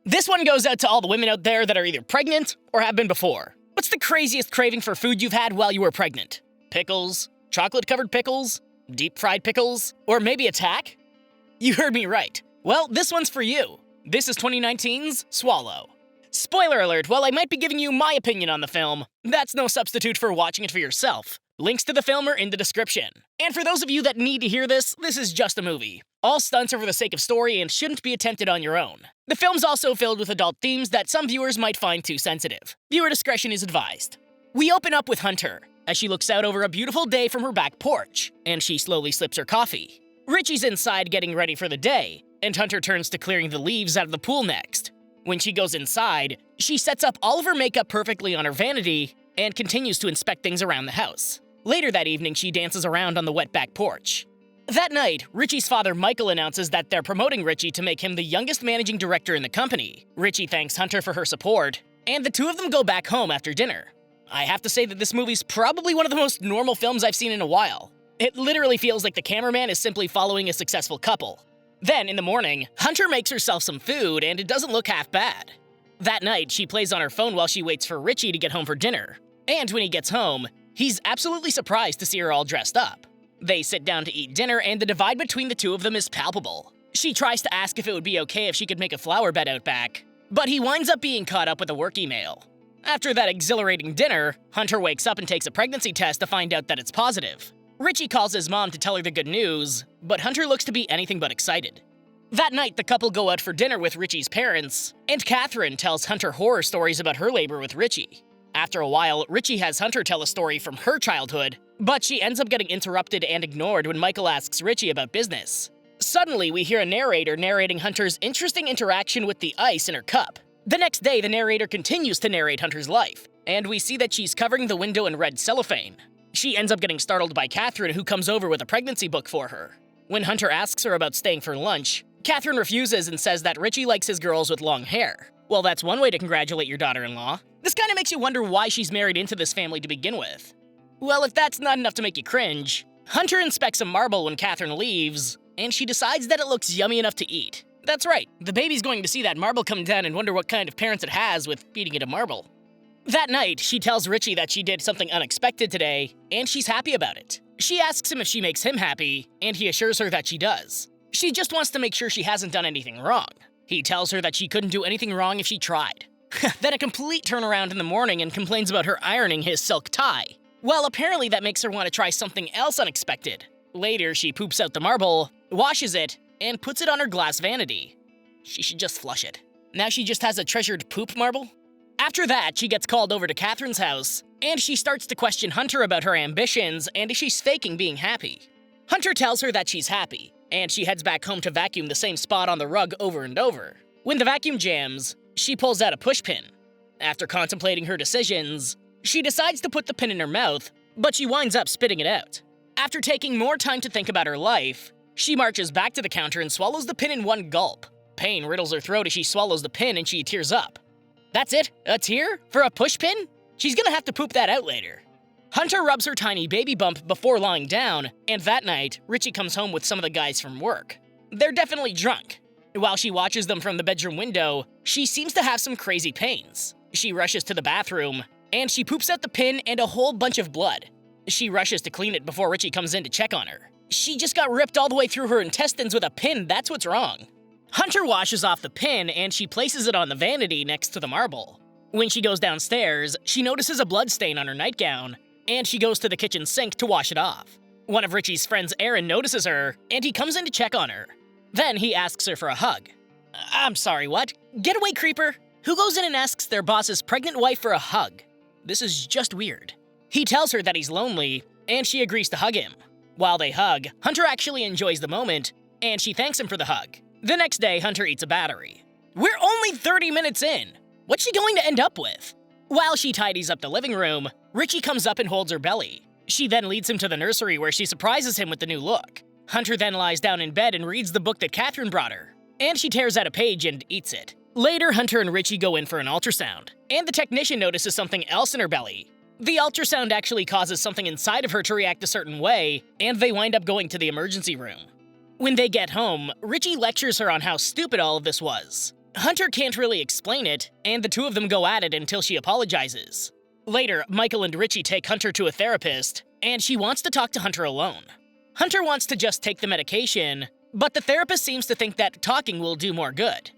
This one goes out to all the women out there that are either pregnant or have been before. What's the craziest craving for food you've had while you were pregnant? Pickles? Chocolate-covered pickles? Deep-fried pickles? Or maybe a tack? You heard me right. Well, this one's for you. This is 2019's Swallow. Spoiler alert, while I might be giving you my opinion on the film, that's no substitute for watching it for yourself. Links to the film are in the description. And for those of you that need to hear this is just a movie. All stunts are for the sake of story and shouldn't be attempted on your own. The film's also filled with adult themes that some viewers might find too sensitive. Viewer discretion is advised. We open up with Hunter, as she looks out over a beautiful day from her back porch, and she slowly sips her coffee. Richie's inside getting ready for the day, and Hunter turns to clearing the leaves out of the pool next. When she goes inside, she sets up all of her makeup perfectly on her vanity and continues to inspect things around the house. Later that evening, she dances around on the wet back porch. That night, Richie's father Michael announces that they're promoting Richie to make him the youngest managing director in the company. Richie thanks Hunter for her support, and the two of them go back home after dinner. I have to say that this movie's probably one of the most normal films I've seen in a while. It literally feels like the cameraman is simply following a successful couple. Then, in the morning, Hunter makes herself some food, and it doesn't look half bad. That night, she plays on her phone while she waits for Richie to get home for dinner. And when he gets home, he's absolutely surprised to see her all dressed up. They sit down to eat dinner, and the divide between the two of them is palpable. She tries to ask if it would be okay if she could make a flower bed out back, but he winds up being caught up with a work email. After that exhilarating dinner, Hunter wakes up and takes a pregnancy test to find out that it's positive. Richie calls his mom to tell her the good news, but Hunter looks to be anything but excited. That night, the couple go out for dinner with Richie's parents, and Catherine tells Hunter horror stories about her labor with Richie. After a while, Richie has Hunter tell a story from her childhood, but she ends up getting interrupted and ignored when Michael asks Richie about business. Suddenly, we hear a narrator narrating Hunter's interesting interaction with the ice in her cup. The next day, the narrator continues to narrate Hunter's life, and we see that she's covering the window in red cellophane. She ends up getting startled by Catherine, who comes over with a pregnancy book for her. When Hunter asks her about staying for lunch, Catherine refuses and says that Richie likes his girls with long hair. Well, that's one way to congratulate your daughter-in-law. This kinda makes you wonder why she's married into this family to begin with. Well, if that's not enough to make you cringe, Hunter inspects a marble when Catherine leaves, and she decides that it looks yummy enough to eat. That's right, the baby's going to see that marble come down and wonder what kind of parents it has with feeding it a marble. That night, she tells Richie that she did something unexpected today, and she's happy about it. She asks him if she makes him happy, and he assures her that she does. She just wants to make sure she hasn't done anything wrong. He tells her that she couldn't do anything wrong if she tried. Then a complete turnaround in the morning and complains about her ironing his silk tie. Well, apparently that makes her want to try something else unexpected. Later, she poops out the marble, washes it, and puts it on her glass vanity. She should just flush it. Now she just has a treasured poop marble? After that, she gets called over to Catherine's house, and she starts to question Hunter about her ambitions and if she's faking being happy. Hunter tells her that she's happy, and she heads back home to vacuum the same spot on the rug over and over. When the vacuum jams, she pulls out a pushpin. After contemplating her decisions, she decides to put the pin in her mouth, but she winds up spitting it out. After taking more time to think about her life, she marches back to the counter and swallows the pin in one gulp. Pain riddles her throat as she swallows the pin and she tears up. That's it? A tear? For a pushpin? She's gonna have to poop that out later. Hunter rubs her tiny baby bump before lying down, and that night, Richie comes home with some of the guys from work. They're definitely drunk. While she watches them from the bedroom window, she seems to have some crazy pains. She rushes to the bathroom, and she poops out the pin and a whole bunch of blood. She rushes to clean it before Richie comes in to check on her. She just got ripped all the way through her intestines with a pin, that's what's wrong. Hunter washes off the pin and she places it on the vanity next to the marble. When she goes downstairs, she notices a blood stain on her nightgown, and she goes to the kitchen sink to wash it off. One of Richie's friends, Aaron, notices her, and he comes in to check on her. Then he asks her for a hug. I'm sorry, what? Get away, creeper! Who goes in and asks their boss's pregnant wife for a hug? This is just weird. He tells her that he's lonely, and she agrees to hug him. While they hug, Hunter actually enjoys the moment, and she thanks him for the hug. The next day, Hunter eats a battery. We're only 30 minutes in! What's she going to end up with? While she tidies up the living room, Richie comes up and holds her belly. She then leads him to the nursery where she surprises him with the new look. Hunter then lies down in bed and reads the book that Catherine brought her. And she tears out a page and eats it. Later, Hunter and Richie go in for an ultrasound, and the technician notices something else in her belly. The ultrasound actually causes something inside of her to react a certain way, and they wind up going to the emergency room. When they get home, Richie lectures her on how stupid all of this was. Hunter can't really explain it, and the two of them go at it until she apologizes. Later, Michael and Richie take Hunter to a therapist, and she wants to talk to Hunter alone. Hunter wants to just take the medication, but the therapist seems to think that talking will do more good.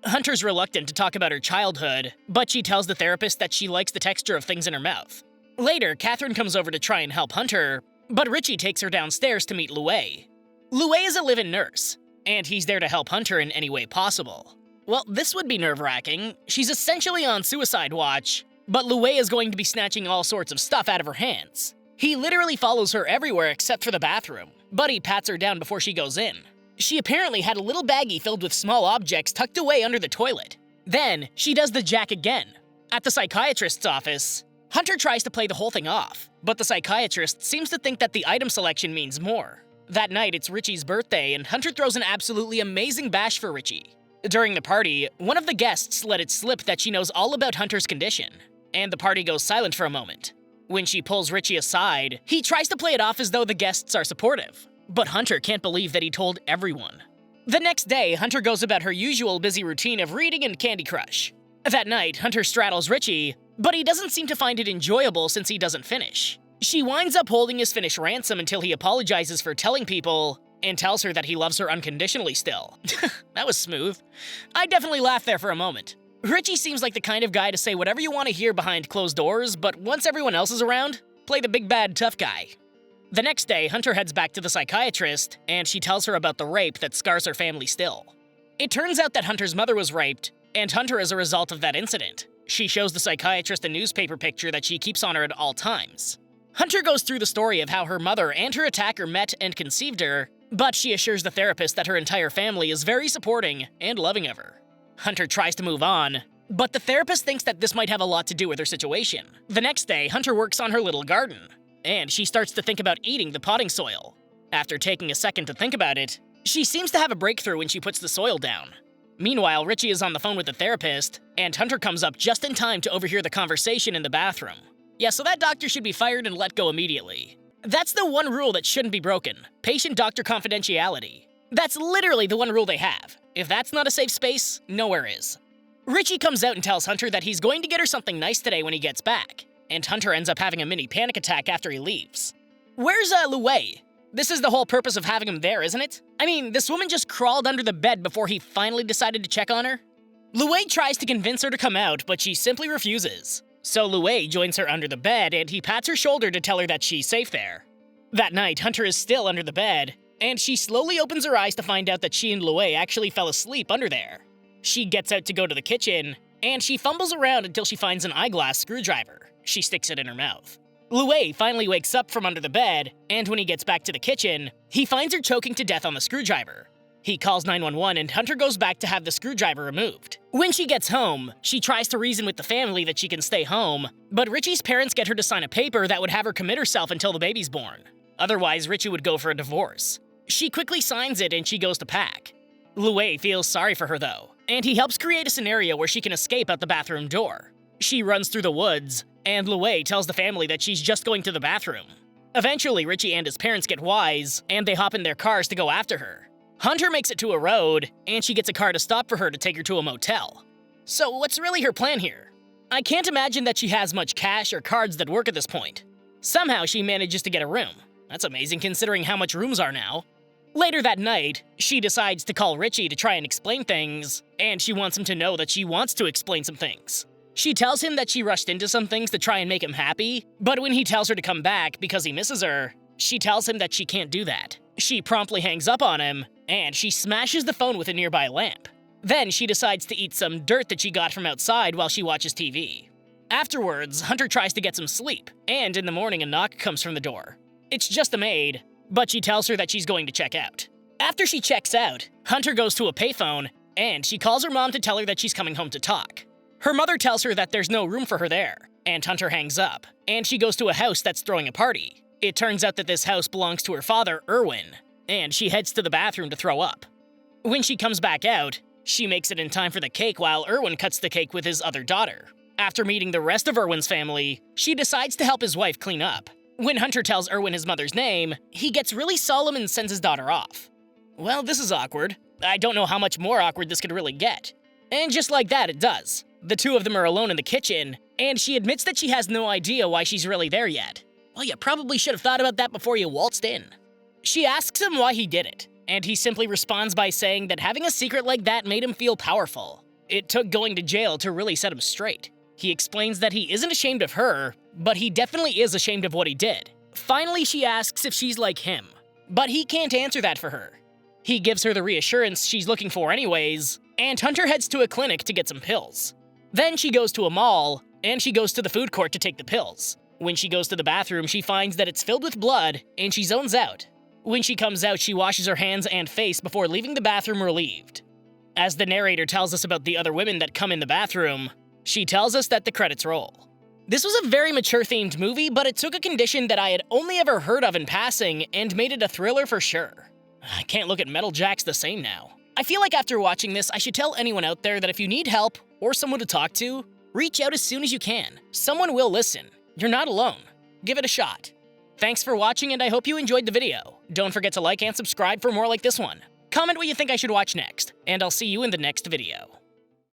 Hunter's reluctant to talk about her childhood, but she tells the therapist that she likes the texture of things in her mouth. Later, Catherine comes over to try and help Hunter, but Richie takes her downstairs to meet Louie. Louie is a live-in nurse, and he's there to help Hunter in any way possible. Well, this would be nerve-wracking. She's essentially on suicide watch, but Louie is going to be snatching all sorts of stuff out of her hands. He literally follows her everywhere except for the bathroom, but he pats her down before she goes in. She apparently had a little baggie filled with small objects tucked away under the toilet. Then, she does the jack again. At the psychiatrist's office, Hunter tries to play the whole thing off, but the psychiatrist seems to think that the item selection means more. That night, it's Richie's birthday, and Hunter throws an absolutely amazing bash for Richie. During the party, one of the guests let it slip that she knows all about Hunter's condition, and the party goes silent for a moment. When she pulls Richie aside, he tries to play it off as though the guests are supportive. But Hunter can't believe that he told everyone. The next day, Hunter goes about her usual busy routine of reading and Candy Crush. That night, Hunter straddles Richie, but he doesn't seem to find it enjoyable since he doesn't finish. She winds up holding his finished ransom until he apologizes for telling people and tells her that he loves her unconditionally still. That was smooth. I definitely laughed there for a moment. Richie seems like the kind of guy to say whatever you want to hear behind closed doors, but once everyone else is around, play the big bad tough guy. The next day, Hunter heads back to the psychiatrist, and she tells her about the rape that scars her family still. It turns out that Hunter's mother was raped, and Hunter is a result of that incident. She shows the psychiatrist a newspaper picture that she keeps on her at all times. Hunter goes through the story of how her mother and her attacker met and conceived her, but she assures the therapist that her entire family is very supporting and loving of her. Hunter tries to move on, but the therapist thinks that this might have a lot to do with her situation. The next day, Hunter works on her little garden, and she starts to think about eating the potting soil. After taking a second to think about it, she seems to have a breakthrough when she puts the soil down. Meanwhile, Richie is on the phone with the therapist, and Hunter comes up just in time to overhear the conversation in the bathroom. Yeah, so that doctor should be fired and let go immediately. That's the one rule that shouldn't be broken: patient-doctor confidentiality. That's literally the one rule they have. If that's not a safe space, nowhere is. Richie comes out and tells Hunter that he's going to get her something nice today when he gets back, and Hunter ends up having a mini panic attack after he leaves. Where's Louie? This is the whole purpose of having him there, isn't it? I mean, this woman just crawled under the bed before he finally decided to check on her. Louie tries to convince her to come out, but she simply refuses. So Louie joins her under the bed, and he pats her shoulder to tell her that she's safe there. That night, Hunter is still under the bed, and she slowly opens her eyes to find out that she and Louie actually fell asleep under there. She gets out to go to the kitchen, and she fumbles around until she finds an eyeglass screwdriver. She sticks it in her mouth. Louie finally wakes up from under the bed, and when he gets back to the kitchen, he finds her choking to death on the screwdriver. He calls 911 and Hunter goes back to have the screwdriver removed. When she gets home, she tries to reason with the family that she can stay home, but Richie's parents get her to sign a paper that would have her commit herself until the baby's born. Otherwise, Richie would go for a divorce. She quickly signs it and she goes to pack. Louie feels sorry for her though, and he helps create a scenario where she can escape out the bathroom door. She runs through the woods, and Louie tells the family that she's just going to the bathroom. Eventually, Richie and his parents get wise, and they hop in their cars to go after her. Hunter makes it to a road, and she gets a car to stop for her to take her to a motel. So what's really her plan here? I can't imagine that she has much cash or cards that work at this point. Somehow she manages to get a room. That's amazing considering how much rooms are now. Later that night, she decides to call Richie to try and explain things, and she wants him to know that she wants to explain some things. She tells him that she rushed into some things to try and make him happy, but when he tells her to come back because he misses her, she tells him that she can't do that. She promptly hangs up on him, and she smashes the phone with a nearby lamp. Then she decides to eat some dirt that she got from outside while she watches TV. Afterwards, Hunter tries to get some sleep, and in the morning a knock comes from the door. It's just a maid, but she tells her that she's going to check out. After she checks out, Hunter goes to a payphone, and she calls her mom to tell her that she's coming home to talk. Her mother tells her that there's no room for her there, and Hunter hangs up, and she goes to a house that's throwing a party. It turns out that this house belongs to her father, Erwin, and she heads to the bathroom to throw up. When she comes back out, she makes it in time for the cake while Erwin cuts the cake with his other daughter. After meeting the rest of Erwin's family, she decides to help his wife clean up. When Hunter tells Erwin his mother's name, he gets really solemn and sends his daughter off. Well, this is awkward. I don't know how much more awkward this could really get. And just like that, it does. The two of them are alone in the kitchen, and she admits that she has no idea why she's really there yet. Well, you probably should have thought about that before you waltzed in. She asks him why he did it, and he simply responds by saying that having a secret like that made him feel powerful. It took going to jail to really set him straight. He explains that he isn't ashamed of her, but he definitely is ashamed of what he did. Finally, she asks if she's like him, but he can't answer that for her. He gives her the reassurance she's looking for anyways, and Hunter heads to a clinic to get some pills. Then she goes to a mall, and she goes to the food court to take the pills. When she goes to the bathroom, she finds that it's filled with blood, and she zones out. When she comes out, she washes her hands and face before leaving the bathroom relieved. As the narrator tells us about the other women that come in the bathroom, she tells us that the credits roll. This was a very mature-themed movie, but it took a condition that I had only ever heard of in passing and made it a thriller for sure. I can't look at Metal Jacks the same now. I feel like after watching this, I should tell anyone out there that if you need help or someone to talk to, reach out as soon as you can. Someone will listen. You're not alone. Give it a shot. Thanks for watching, and I hope you enjoyed the video. Don't forget to like and subscribe for more like this one. Comment what you think I should watch next, and I'll see you in the next video.